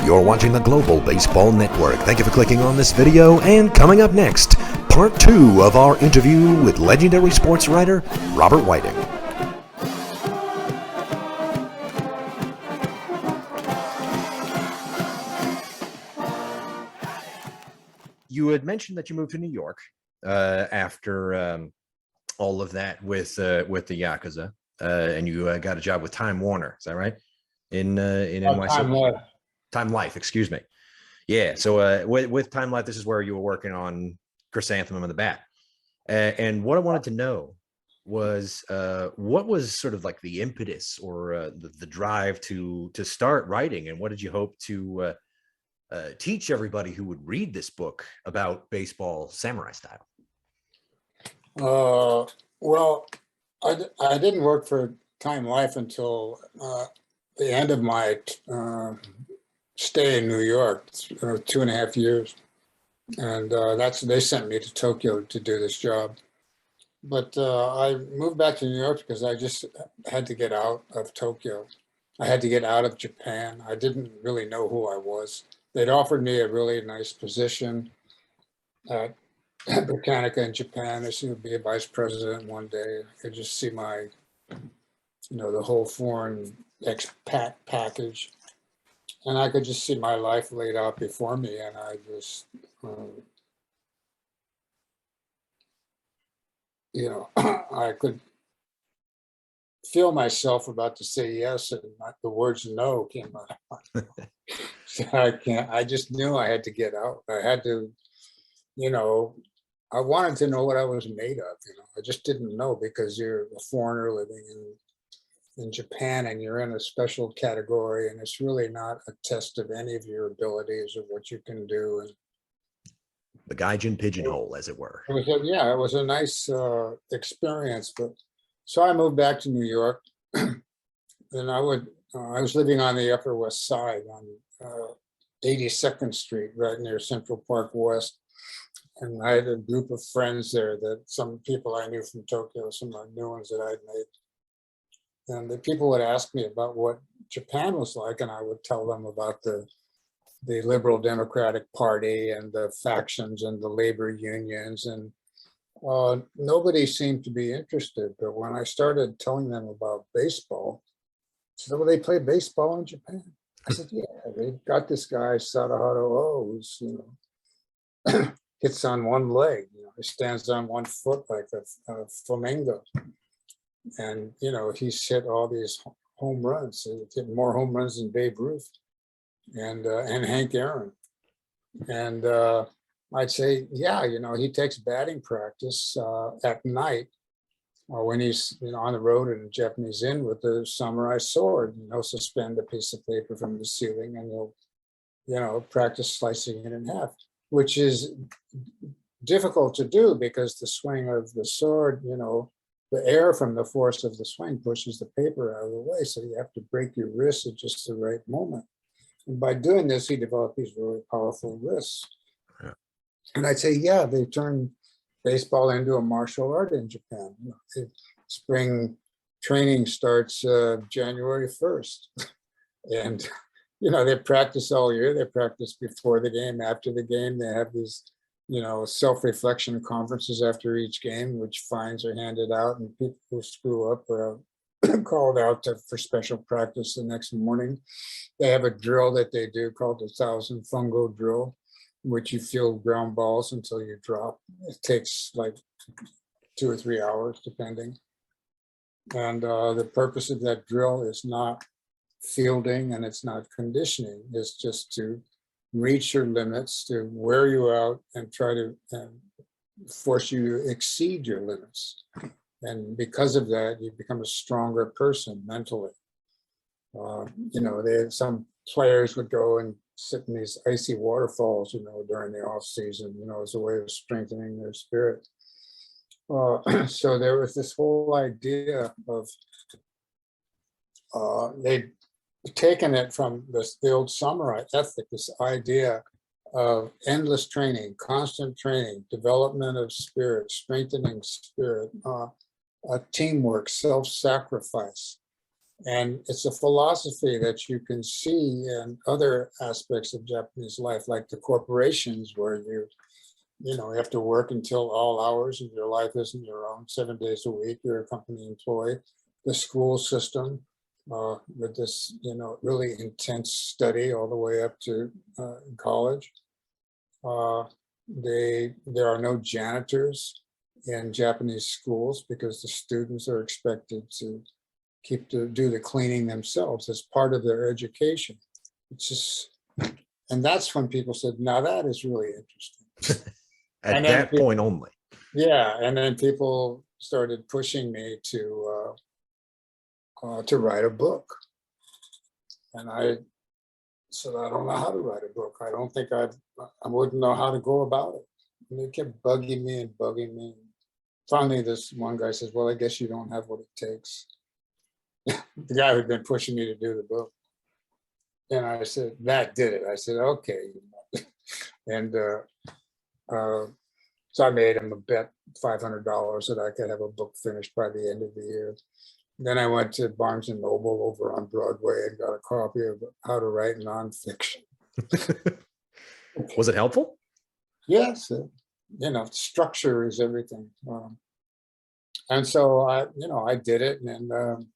You're watching the Global Baseball Network. Thank you for clicking on this video, and coming up next, part 2 of our interview with legendary sports writer Robert Whiting. You had mentioned that you moved to New York after all of that with the Yakuza, and you got a job with Time Warner. Is that right? In NYC? Time Life, excuse me. Yeah. So with Time Life, this is where you were working on Chrysanthemum and the Bat. And what I wanted to know was what was sort of like the impetus or the drive to start writing, and what did you hope to teach everybody who would read this book about baseball samurai style? Well, I didn't work for Time Life until the end of my stay in New York, 2.5 years. And they sent me to Tokyo to do this job. But I moved back to New York because I just had to get out of Tokyo. I had to get out of Japan. I didn't really know who I was. They'd offered me a really nice position at Britannica in Japan. I should be a vice president one day. I could just see my, the whole foreign expat package. And I could just see my life laid out before me. And I just, I could feel myself about to say yes, and the words no came out. So I just knew I had to get out. I had to, I wanted to know what I was made of. I just didn't know, because you're a foreigner living in Japan, and you're in a special category, and it's really not a test of any of your abilities or what you can do. And the Gaijin pigeonhole, as it were. It was a nice experience. But so I moved back to New York, and I was living on the Upper West Side on 82nd Street, right near Central Park West. And I had a group of friends there, that some people I knew from Tokyo, some of the new ones that I'd made. And the people would ask me about what Japan was like, and I would tell them about the Liberal Democratic Party and the factions and the labor unions. And nobody seemed to be interested. But when I started telling them about baseball, they said, well, they play baseball in Japan. I said, yeah, they've got this guy, Sadahara O, who's, hits on one leg, he stands on one foot like a flamingo. And, he's hit all these home runs. He's hit more home runs than Babe Ruth and Hank Aaron. And I'd say, yeah, he takes batting practice at night when he's on the road in a Japanese inn with the samurai sword. He'll suspend a piece of paper from the ceiling, and he'll, practice slicing it in half, which is difficult to do because the swing of the sword, the air from the force of the swing pushes the paper out of the way. So you have to break your wrist at just the right moment. And by doing this, he developed these really powerful wrists. Yeah. And I'd say, yeah, they turned baseball into a martial art in Japan. Spring training starts January 1st. And, they practice all year. They practice before the game, after the game. They have these self-reflection conferences after each game, which fines are handed out, and people who screw up are called out for special practice the next morning. They have a drill that they do called the 1,000 fungo drill, in which you field ground balls until you drop. It takes like 2 or 3 hours, depending. And the purpose of that drill is not fielding, and it's not conditioning. It's just to reach your limits, to wear you out, and try to force you to exceed your limits. And because of that, you become a stronger person mentally. Some players would go and sit in these icy waterfalls, during the off season, as a way of strengthening their spirit. So there was this whole idea of they'd taken it from the old samurai ethic, this idea of endless training, constant training, development of spirit, strengthening spirit, teamwork, self-sacrifice. And it's a philosophy that you can see in other aspects of Japanese life, like the corporations, where you have to work until all hours of your life isn't your own, 7 days a week, you're a company employee. The school system, with this, really intense study all the way up to college. There are no janitors in Japanese schools because the students are expected to do the cleaning themselves as part of their education. It's just, and that's when people said, now that is really interesting. At that point only. Yeah, and then people started pushing me to write a book, and I said, I don't know how to write a book. I don't think I wouldn't know how to go about it. And they kept bugging me and bugging me. Finally, this one guy says, well, I guess you don't have what it takes. The guy who'd been pushing me to do the book. And I said, that did it. I said, okay. And so I made him a bet, $500, that I could have a book finished by the end of the year. Then I went to Barnes and Noble over on Broadway and got a copy of How to Write Nonfiction. Was it helpful? Yes. Structure is everything. And so I did it, and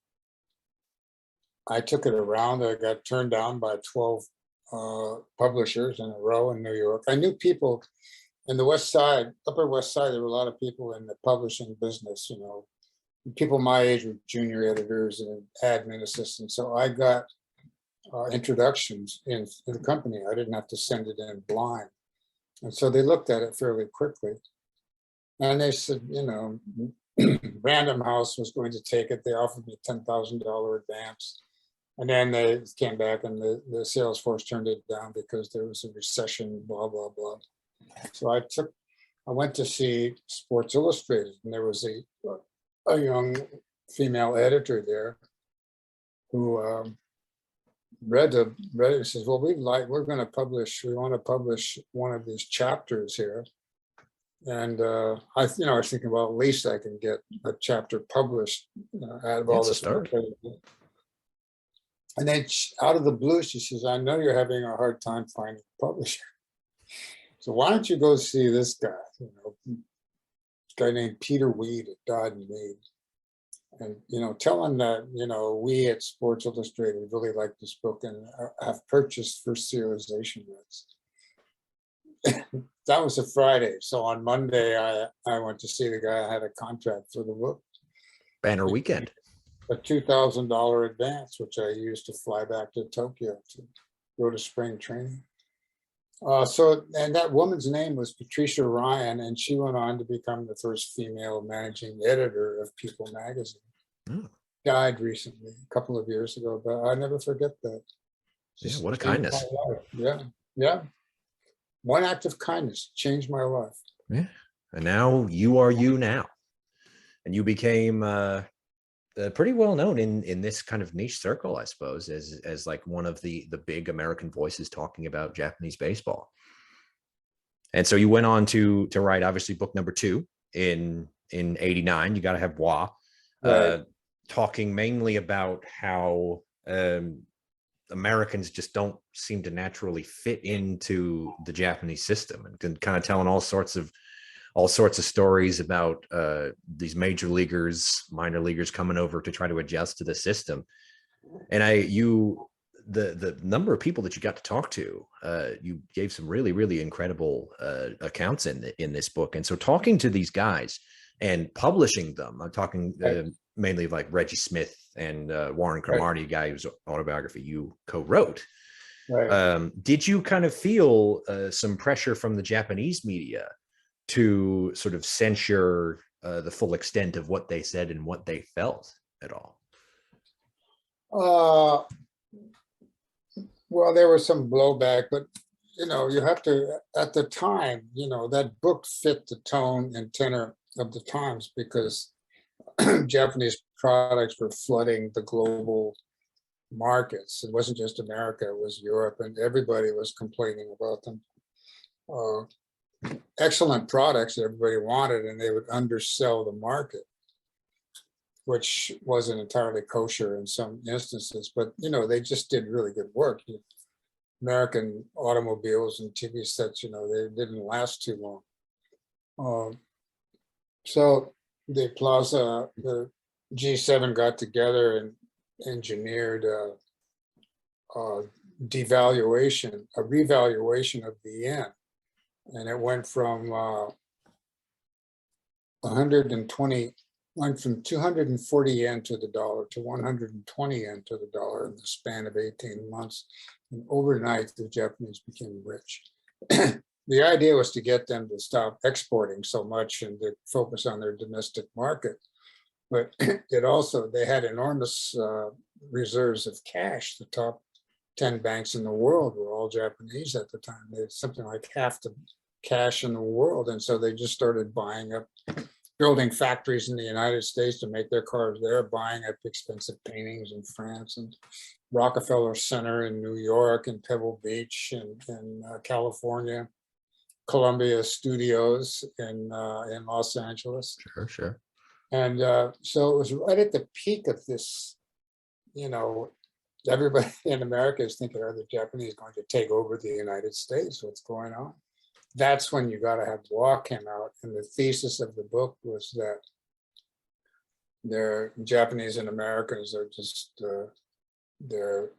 I took it around. I got turned down by 12 publishers in a row in New York. I knew people in the West Side, Upper West Side. There were a lot of people in the publishing business. People my age were junior editors and admin assistants. So I got introductions in the company. I didn't have to send it in blind. And so they looked at it fairly quickly. And they said, Random House was going to take it. They offered me $10,000 advance. And then they came back and the sales force turned it down because there was a recession, blah, blah, blah. So I went to see Sports Illustrated, and there was a young female editor there who read it and says, well, we want to publish one of these chapters here. And I was thinking, well, at least I can get a chapter published out of all this. And then out of the blue, she says, I know you're having a hard time finding a publisher. So why don't you go see this guy, this guy named Peter Weed at Dodd and Mead. And, tell him that, we at Sports Illustrated really like this book and have purchased first serialization rights. That was a Friday. So on Monday, I went to see the guy. I had a contract for the book. Banner weekend. A $2,000 advance, which I used to fly back to Tokyo to go to spring training. And that woman's name was Patricia Ryan, and she went on to become the first female managing editor of People magazine. Oh. Died recently, a couple of years ago, but I never forget that. Yeah, what a kindness. Yeah. One act of kindness changed my life. Yeah. And now you are you now. And you became pretty well known in this kind of niche circle, I suppose, as like one of the big American voices talking about Japanese baseball. And so you went on to write, obviously, book number 2 in 89. You got to have Wa, right. Talking mainly about how Americans just don't seem to naturally fit into the Japanese system, and kind of telling all sorts of stories about these major leaguers, minor leaguers coming over to try to adjust to the system. And the number of people that you got to talk to, you gave some really, really incredible accounts in this book. And so talking to these guys and publishing them, I'm talking mainly like Reggie Smith and Warren Cromartie, a guy whose autobiography you co-wrote. Right. Did you kind of feel some pressure from the Japanese media to sort of censure the full extent of what they said and what they felt at all? Well, there was some blowback, but you have to, at the time, that book fit the tone and tenor of the times, because Japanese products were flooding the global markets. It wasn't just America, it was Europe, and everybody was complaining about them. Excellent products that everybody wanted, and they would undersell the market. which wasn't entirely kosher in some instances, but they just did really good work. American automobiles and TV sets, they didn't last too long. So the G7 got together and engineered a revaluation of the yen, and it went from 240 yen to the dollar to 120 yen to the dollar in the span of 18 months. And overnight, the Japanese became rich. The idea was to get them to stop exporting so much and to focus on their domestic market. But they had enormous reserves of cash. The top 10 banks in the world were all Japanese at the time. They had something like half the cash in the world. And so they just started building factories in the United States to make their cars there, buying up expensive paintings in France, and Rockefeller Center in New York, and Pebble Beach in California, Columbia Studios in Los Angeles. Sure. And so it was right at the peak of this, everybody in America is thinking, are the Japanese going to take over the United States? What's going on? That's when You Gotta Have Law came out. And the thesis of the book was that they're Japanese and Americans are just, they're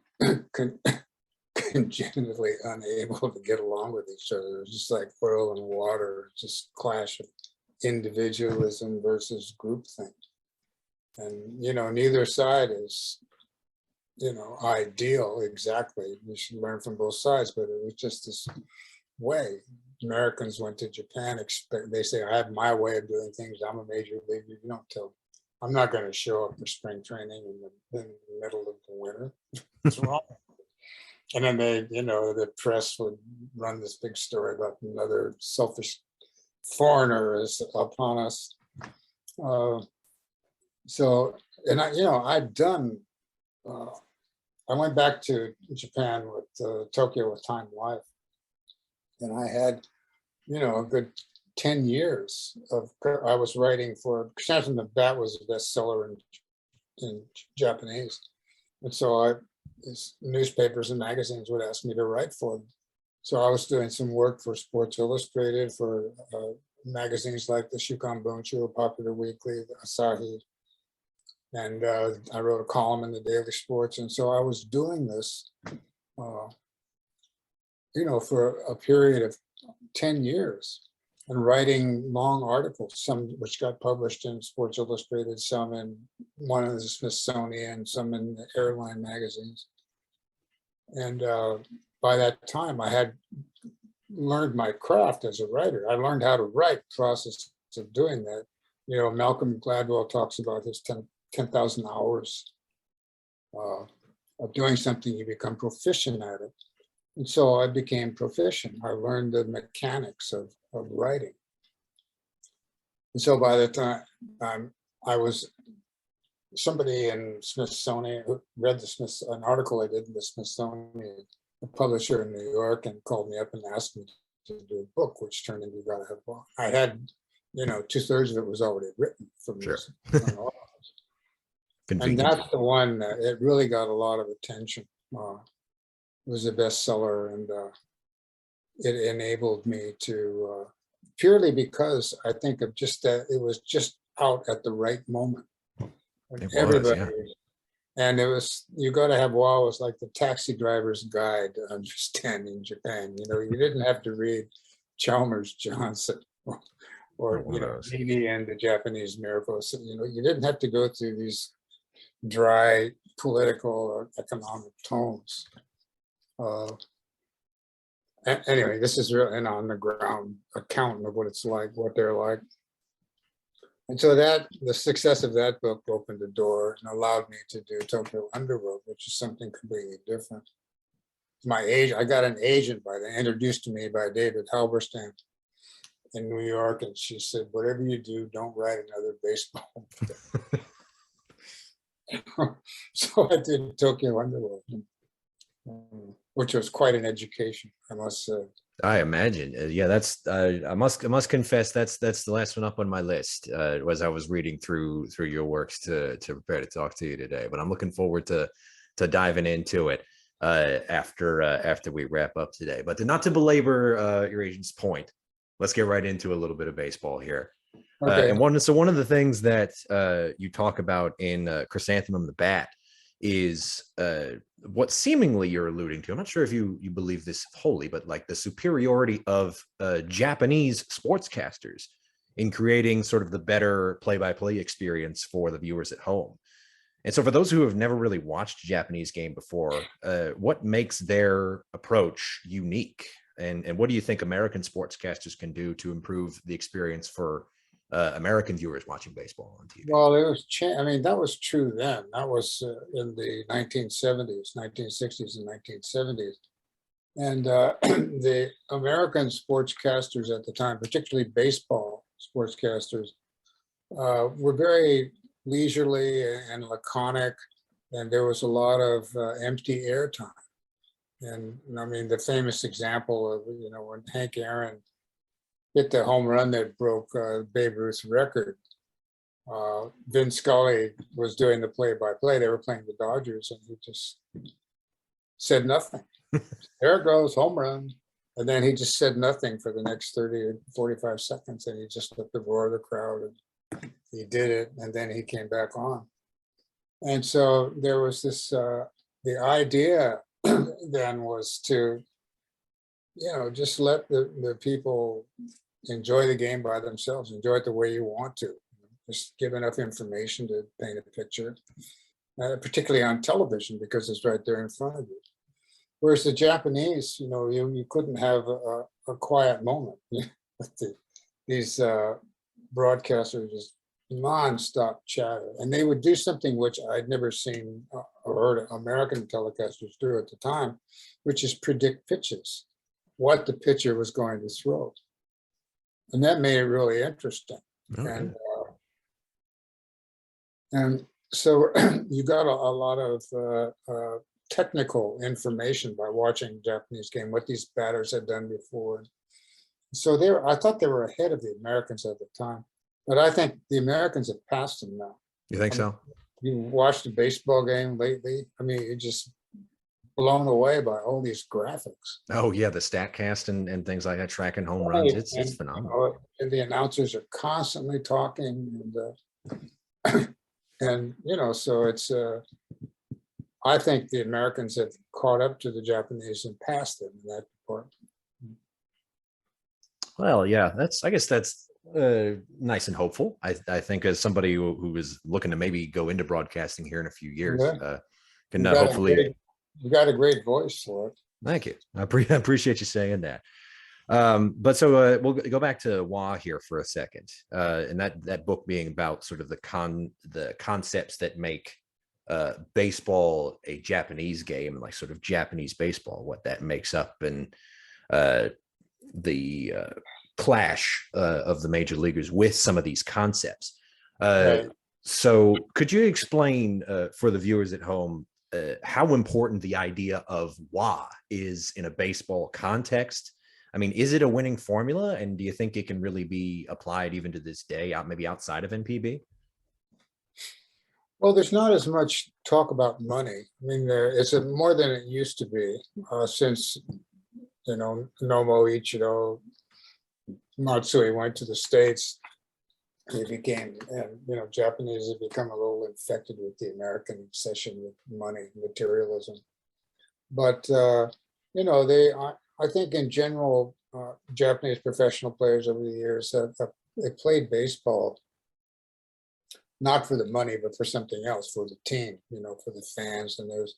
congenitally unable to get along with each other. It's just like oil and water, just clash of individualism versus groupthink. And, neither side is, ideal exactly. You should learn from both sides, but it was just this way. Americans went to Japan, they say, I have my way of doing things. I'm a major leaguer. You don't tell. I'm not going to show up for spring training in the middle of the winter. What's wrong? And then the press would run this big story about another selfish foreigner is upon us. I went back to Japan with Tokyo with Time Life, and I had, a good 10 years I was writing for, Samson the Bat was a bestseller in Japanese. And so newspapers and magazines would ask me to write for them. So I was doing some work for Sports Illustrated, for magazines like the Shukan Buncho, Popular Weekly, the Asahi. And I wrote a column in the Daily Sports. And so I was doing this, for a period of 10 years and writing long articles, some which got published in Sports Illustrated, some in one of the Smithsonian, some in the airline magazines. And by that time, I had learned my craft as a writer. I learned how to write, process of doing that. Malcolm Gladwell talks about his 10,000 hours of doing something, you become proficient at it. And so I became proficient. I learned the mechanics of writing. And so by the time I was, somebody in Smithsonian who read an article I did in the Smithsonian, a publisher in New York, and called me up and asked me to do a book, which turned into You Gotta Have Law. I had, 2/3 of it was already written for me. Sure. And that's the one that it really got a lot of attention. It was a bestseller, and it enabled me to, purely because I think of just that it was just out at the right moment. And it was, You Gotta Have Law was like the taxi driver's guide to understanding Japan. You didn't have to read Chalmers Johnson or Nini and the Japanese Miracles. You didn't have to go through these dry political or economic tones. Anyway, this is really an on the ground account of what it's like, what they're like. And so the success of that book opened the door and allowed me to do Tokyo Underworld, which is something completely different. I got an agent introduced to me by David Halberstam in New York, and she said, whatever you do, don't write another baseball book. So I did Tokyo Underworld, which was quite an education, I must say. I imagine. Yeah, that's. I must confess that's the last one up on my list. As I was reading through your works to prepare to talk to you today, but I'm looking forward to diving into it after we wrap up today. But not to belabor your agent's point, let's get right into a little bit of baseball here. Okay. And one of the things that you talk about in Chrysanthemum the Bat is what seemingly you're alluding to. I'm not sure if you believe this wholly, but like the superiority of Japanese sportscasters in creating sort of the better play-by-play experience for the viewers at home. And so for those who have never really watched a Japanese game before, what makes their approach unique? And what do you think American sportscasters can do to improve the experience for American viewers watching baseball on TV? Well, it was. I mean, that was true then. That was in the 1970s, 1960s, and 1970s. And the American sportscasters at the time, particularly baseball sportscasters, were very leisurely and laconic, and there was a lot of empty airtime. And I mean, the famous example of, when Hank Aaron hit the home run that broke Babe Ruth's record, Vin Scully was doing the play-by-play. They were playing the Dodgers, and he just said nothing. There it goes, home run. And then he just said nothing for the next 30 or 45 seconds, and he just let the roar of the crowd, and he did it, and then he came back on. And so there was this, the idea then was to, just let the people enjoy the game by themselves, enjoy it the way you want to. Just give enough information to paint a picture, particularly on television, because it's right there in front of you. Whereas the Japanese, you couldn't have a quiet moment. These broadcasters just nonstop chatter, and they would do something which I'd never seen or heard American telecasters do at the time, which is predict pitches, what the pitcher was going to throw, and that made it really interesting. Okay. And so you got a lot of technical information by watching Japanese game, what these batters had done before. So I thought they were ahead of the Americans at the time, but I think the Americans have passed them now. You think so? You watched a baseball game lately? I mean, you're just blown away by all these graphics. Oh yeah, the StatCast and things like that, tracking home runs. Right. It's phenomenal. And the announcers are constantly talking, and so it's. I think the Americans have caught up to the Japanese and passed them in that department. Well, yeah, I guess that's nice and hopeful. I think as somebody who is looking to maybe go into broadcasting here in a few years, can hopefully. You got a great voice for it. Thank you. I appreciate you saying that. But so we'll go back to Wah here for a second, and that book being about sort of the concepts that make baseball a Japanese game, and like sort of Japanese baseball, what that makes up, and the clash of the major leaguers with some of these concepts. Right. So could you explain for the viewers at home how important the idea of Wah is in a baseball context? I mean, is it a winning formula, and do you think it can really be applied even to this day, maybe outside of NPB? Well, there's not as much talk about money. I mean, it's more than it used to be since, Nomo Ichiro Matsui went to the States. He became, Japanese have become a little infected with the American obsession with money, materialism. But, I think in general, Japanese professional players over the years they played baseball not for the money, but for something else, for the team, for the fans. And there's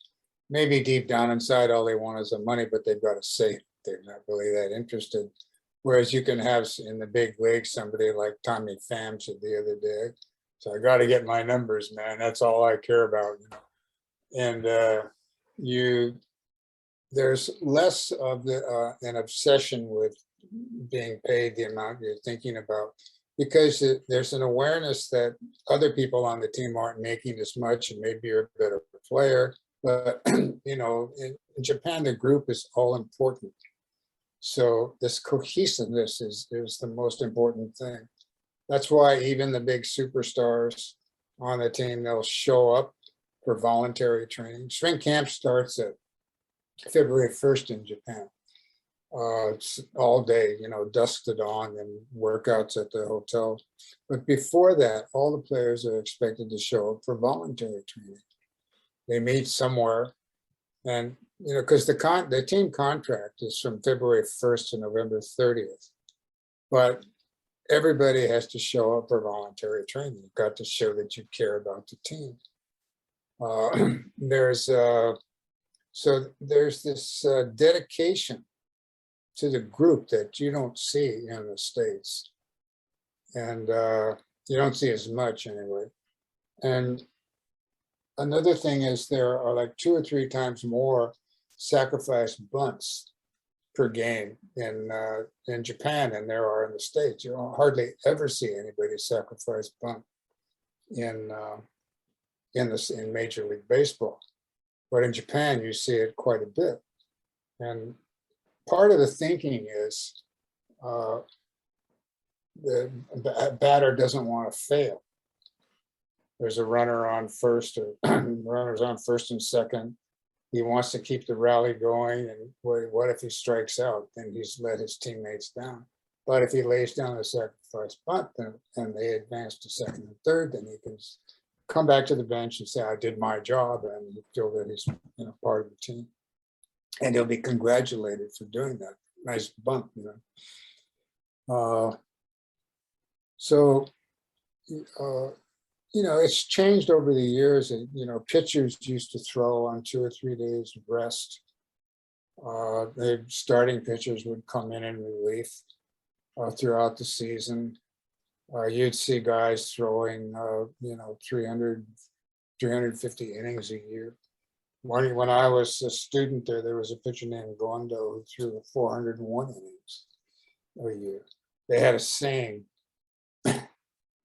maybe deep down inside, all they want is the money, but they've got to say it. They're not really that interested. Whereas you can have in the big league somebody like Tommy Pham said the other day, so I got to get my numbers, man. That's all I care about. And there's less of an obsession with being paid the amount you're thinking about, because there's an awareness that other people on the team aren't making as much, and maybe you're a better player. But in Japan, the group is all important. So this cohesiveness is the most important thing. That's why even the big superstars on the team, they'll show up for voluntary training. Spring camp starts at February 1st in Japan. It's all day, dusk to dawn, and workouts at the hotel. But before that, all the players are expected to show up for voluntary training. They meet somewhere, and because the team contract is from February 1st to November 30th, but everybody has to show up for voluntary training. You've got to show that you care about the team. There's this dedication to the group that you don't see in the States, and you don't see as much anyway. And another thing is there are like 2 or 3 times more sacrifice bunts per game in Japan than there are in the States. You don't hardly ever see anybody sacrifice bunt in Major League Baseball, but in Japan you see it quite a bit. And part of the thinking is the batter doesn't want to fail. There's a runner on first, or runners on first and second. He wants to keep the rally going, and what if he strikes out? Then he's let his teammates down. But if he lays down a sacrifice bunt, and they advance to second and third, then he can come back to the bench and say, "I did my job," and you feel that he's part of the team, and he'll be congratulated for doing that. Nice bunt, it's changed over the years. Pitchers used to throw on 2 or 3 days of rest. The starting pitchers would come in relief throughout the season. You'd see guys throwing, 300, 350 innings a year. When I was a student there was a pitcher named Gondo who threw 401 innings a year. They had a saying,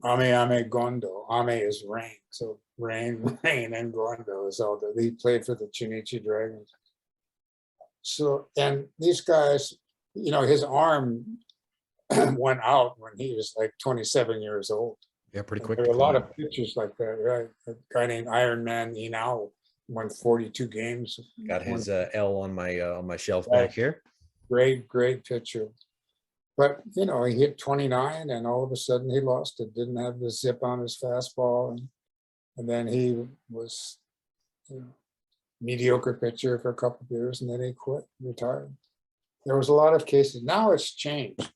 Ame Gondo. Ame is rain. So rain, and Gondo is all that. He played for the Chunichi Dragons. So, and these guys, his arm went out when he was like 27 years old. Yeah, pretty quick. There were a lot of pitchers like that, right? A guy named Iron Man Inao won 42 games. Got his L on my shelf back here. Great pitcher. But, he hit 29 and all of a sudden he lost it, didn't have the zip on his fastball. And then he was, mediocre pitcher for a couple of years, and then he quit, retired. There was a lot of cases. Now it's changed,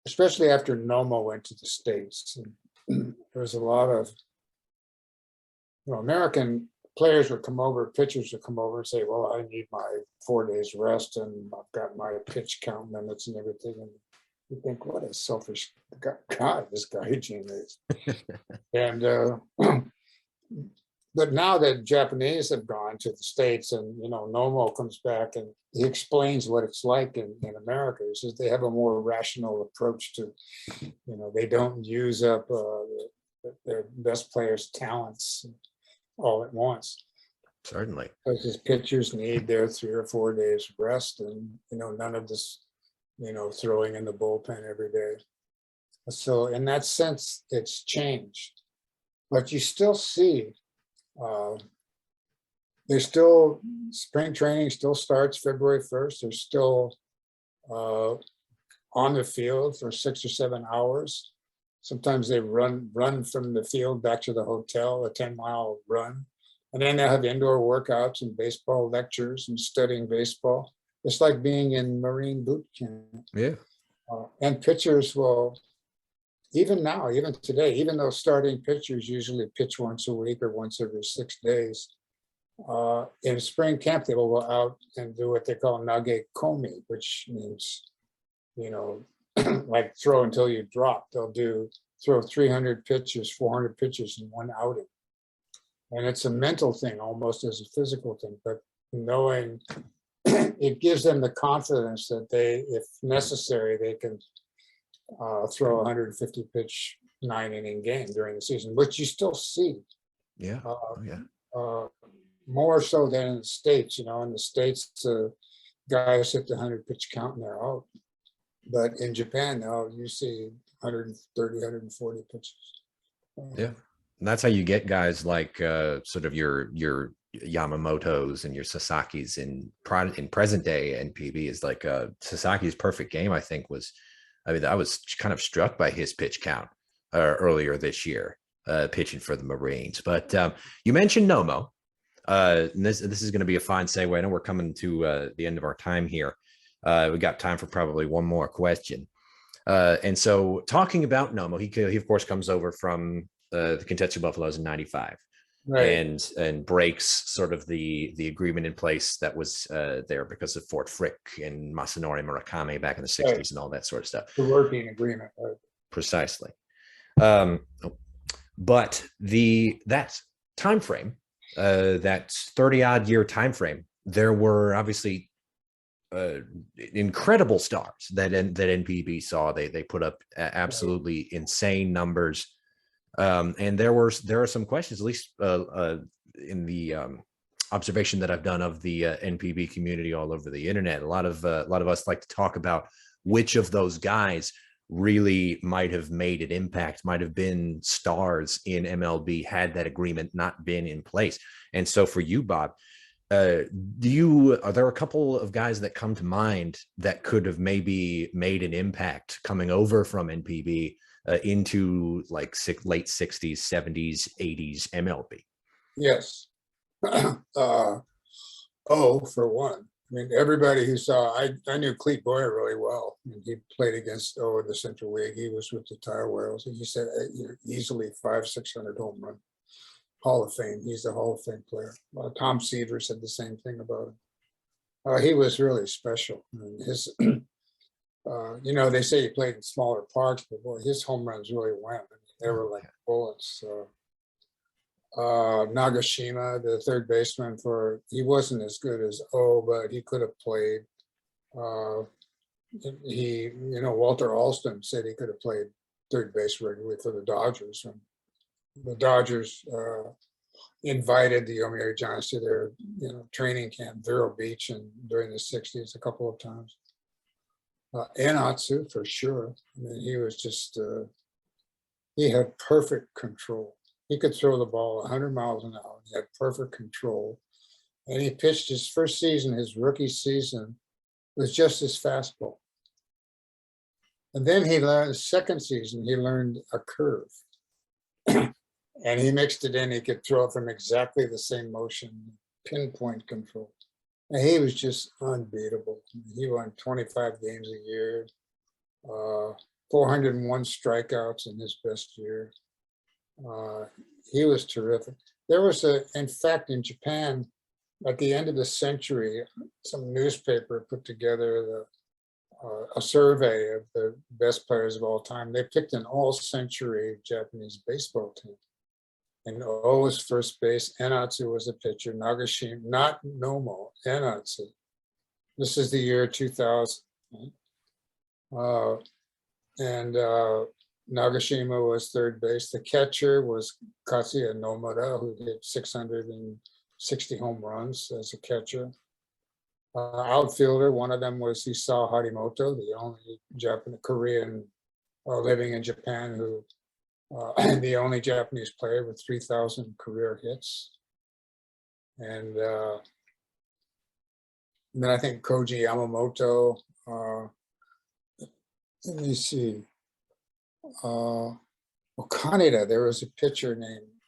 especially after Nomo went to the States. And there's a lot of, American players would come over, pitchers would come over and say, "Well, I need my 4 days rest, and I've got my pitch count limits and everything." And you think, what a selfish guy this guy Gene is. And but now that Japanese have gone to the States, and Nomo comes back and he explains what it's like in America. He says they have a more rational approach to, they don't use up their best players' talents all at once. Certainly. Because his pitchers need their 3 or 4 days of rest, and none of this, throwing in the bullpen every day. So in that sense, it's changed. But you still see, there's still spring training still starts February 1st. They're still on the field for 6 or 7 hours. Sometimes they run from the field back to the hotel, a 10-mile run. And then they'll have indoor workouts and baseball lectures and studying baseball. It's like being in Marine boot camp. Yeah. And pitchers will, even now, even today, even though starting pitchers usually pitch once a week or once every 6 days, in spring camp, they will go out and do what they call nage komi, which means, like throw until you drop. They'll throw 300 pitches, 400 pitches in one outing. And it's a mental thing almost as a physical thing, but knowing it gives them the confidence that they, if necessary, they can throw a 150 pitch 9-inning game during the season, which you still see. Yeah. More so than in the States. In the States, guys hit the 100 pitch count and they're out. But in Japan now, you see 130, 140 pitches. Yeah. And that's how you get guys like sort of your Yamamotos and your Sasaki's in present day NPB. Is like Sasaki's perfect game, I think, was, I mean, I was kind of struck by his pitch count earlier this year, pitching for the Marines. But you mentioned Nomo. And this is going to be a fine segue. I know we're coming to the end of our time here. We got time for probably one more question. And so talking about Nomo, he of course comes over from the Kentetsu Buffaloes in '95, Right. and breaks sort of the agreement in place that was there because of Fort Frick and Masanori Murakami back in the '60s, Right. and all that sort of stuff. The working agreement. Right. Precisely. But that time frame, that 30-odd year time frame, there were obviously incredible stars that NPB saw. They put up absolutely insane numbers, and there are some questions, at least in the observation that I've done of the NPB community all over the internet. A lot of us like to talk about which of those guys really might have made an impact, might have been stars in MLB had that agreement not been in place. And so for you, Bob, are there a couple of guys that come to mind that could have maybe made an impact coming over from NPB into like late 60s, 70s, 80s MLB? Yes. For one. I mean, everybody who saw, I knew Clete Boyer really well. He played against in the Central League. He was with the Tire Whales. And he said easily 500-600 home run. Hall of Fame. He's a Hall of Fame player. Tom Seaver said the same thing about him. He was really special. And his, they say he played in smaller parks, but boy, his home runs really went. I mean, they were like bullets. Nagashima, the third baseman he wasn't as good as but he could have played. Walter Alston said he could have played third base regularly for the Dodgers. And the Dodgers invited the Yomiuri Giants to their training camp, Vero Beach, and during the '60s a couple of times. Enatsu for sure. I mean, he was just he had perfect control. He could throw the ball 100 miles an hour. He had perfect control, and he pitched his first season, his rookie season, with just his fastball. And then he learned his second season. He learned a curve. And he mixed it in. He could throw it from exactly the same motion, pinpoint control. And he was just unbeatable. He won 25 games a year, 401 strikeouts in his best year. He was terrific. There was in fact, in Japan, at the end of the century, some newspaper put together a survey of the best players of all time. They picked an all-century Japanese baseball team. And was first base, Enatsu was a pitcher, Nagashima, not Nomo, Enatsu. This is the year 2000. And Nagashima was third base. The catcher was Katsuya Nomura, who hit 660 home runs as a catcher. Outfielder, one of them was Isao Harimoto, the only Korean living in Japan who and the only Japanese player with 3,000 career hits. And then I think Koji Yamamoto. Let me see. Kaneda, there was a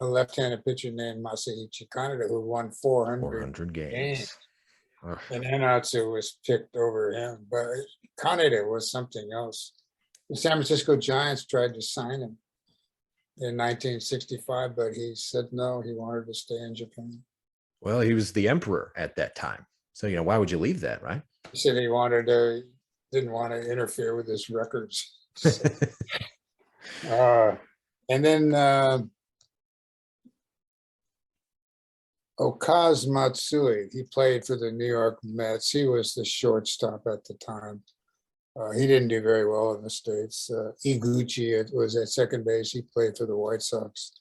left-handed pitcher named Masaichi Kaneda who won 400 games. And Enatsu was picked over him. But Kaneda was something else. The San Francisco Giants tried to sign him in 1965, but he said no, he wanted to stay in Japan. Well, he was the emperor at that time. So, why would you leave that, right? He said he didn't want to interfere with his records. So, and then Okaz Matsui, he played for the New York Mets. He was the shortstop at the time. He didn't do very well in the States. Iguchi was at second base. He played for the White Sox.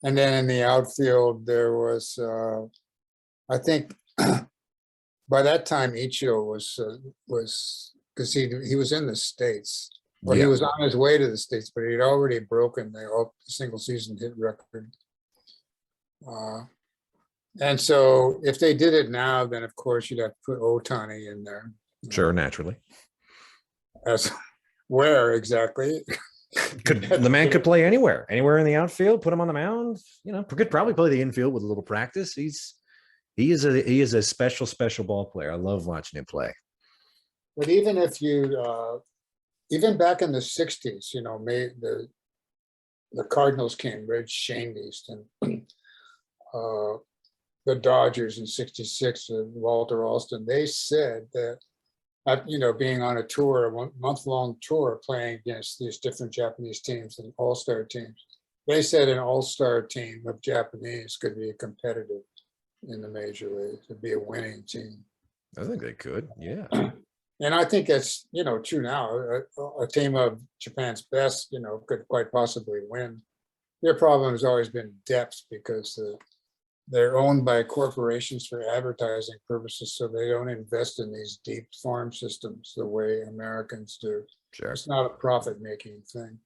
And then in the outfield, there was, I think, by that time, Ichiro was because he was in the States, or he Yeah. was on his way to the States, but he'd already broken the single season hit record. And so if they did it now, then of course you'd have to put Otani in there. Sure, naturally. As where exactly? The man could play anywhere in the outfield. Put him on the mound. Could probably play the infield with a little practice. He is a special ball player. I love watching him play. But even if you, even back in the '60s, the Cardinals came, Red Shangeist, and the Dodgers in '66, Walter Alston. They said that, being on a tour, a month-long tour, playing against these different Japanese teams and all-star teams, they said an all-star team of Japanese could be competitive in the major leagues. It'd be a winning team. I think they could, yeah. And I think that's, true now. A team of Japan's best, could quite possibly win. Their problem has always been depth, because they're owned by corporations for advertising purposes, so they don't invest in these deep farm systems the way Americans do. Sure. It's not a profit-making thing.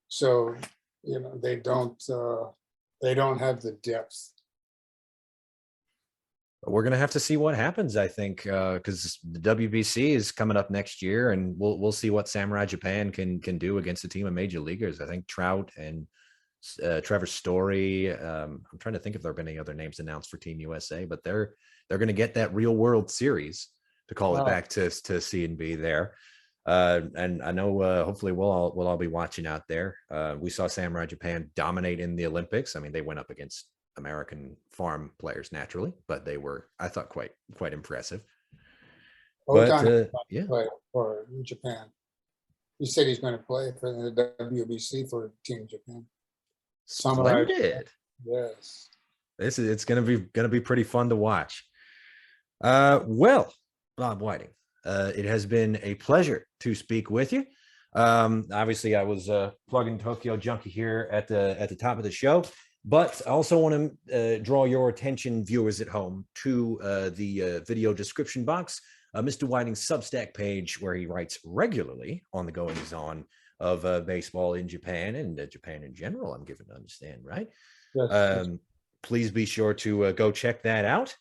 So, they don't have the depth. We're going to have to see what happens, I think, because the WBC is coming up next year, and we'll see what Samurai Japan can do against a team of major leaguers. I think Trout and Trevor Story. I'm trying to think if there have been any other names announced for Team USA, but they're going to get that real World Series, to call it back to C and B there. And I know hopefully we'll all be watching out there. We saw Samurai Japan dominate in the Olympics. I mean, they went up against American farm players naturally, but they were, I thought, quite impressive. Otani yeah, play for Japan. He said he's going to play for the WBC for Team Japan. Splendid. Yes, It's going to be pretty fun to watch. Well, Bob Whiting, it has been a pleasure to speak with you. Obviously, I was plugging Tokyo Junkie here at the top of the show, but I also want to draw your attention, viewers at home, to the video description box, Mr. Whiting's Substack page, where he writes regularly on the goings-on of baseball in Japan and Japan in general, I'm given to understand, right? yes. Please be sure to go check that out.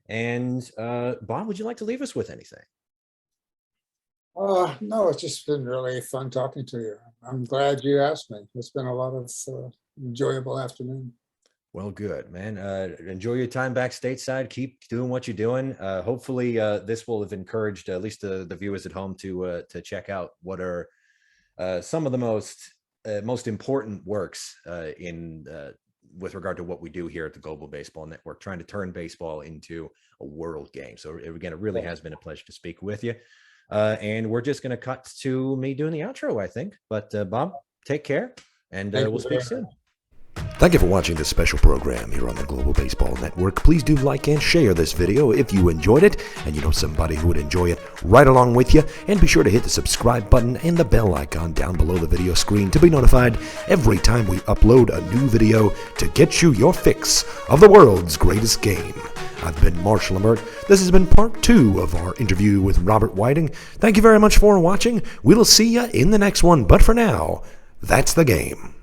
And Bob, would you like to leave us with anything? No, it's just been really fun talking to you. I'm glad you asked me. It's been a lot of enjoyable afternoon. Well, good, man. Enjoy your time back stateside. Keep doing what you're doing. Hopefully, this will have encouraged at least the viewers at home to check out what are some of the most important works with regard to what we do here at the Global Baseball Network, trying to turn baseball into a world game. So again, it really has been a pleasure to speak with you. And we're just going to cut to me doing the outro, I think. But Bob, take care, and we'll speak soon. Thank you for watching this special program here on the Global Baseball Network. Please do like and share this video if you enjoyed it and you know somebody who would enjoy it right along with you. And be sure to hit the subscribe button and the bell icon down below the video screen to be notified every time we upload a new video to get you your fix of the world's greatest game. I've been Marshall Emmert. This has been part 2 of our interview with Robert Whiting. Thank you very much for watching. We'll see you in the next one. But for now, that's the game.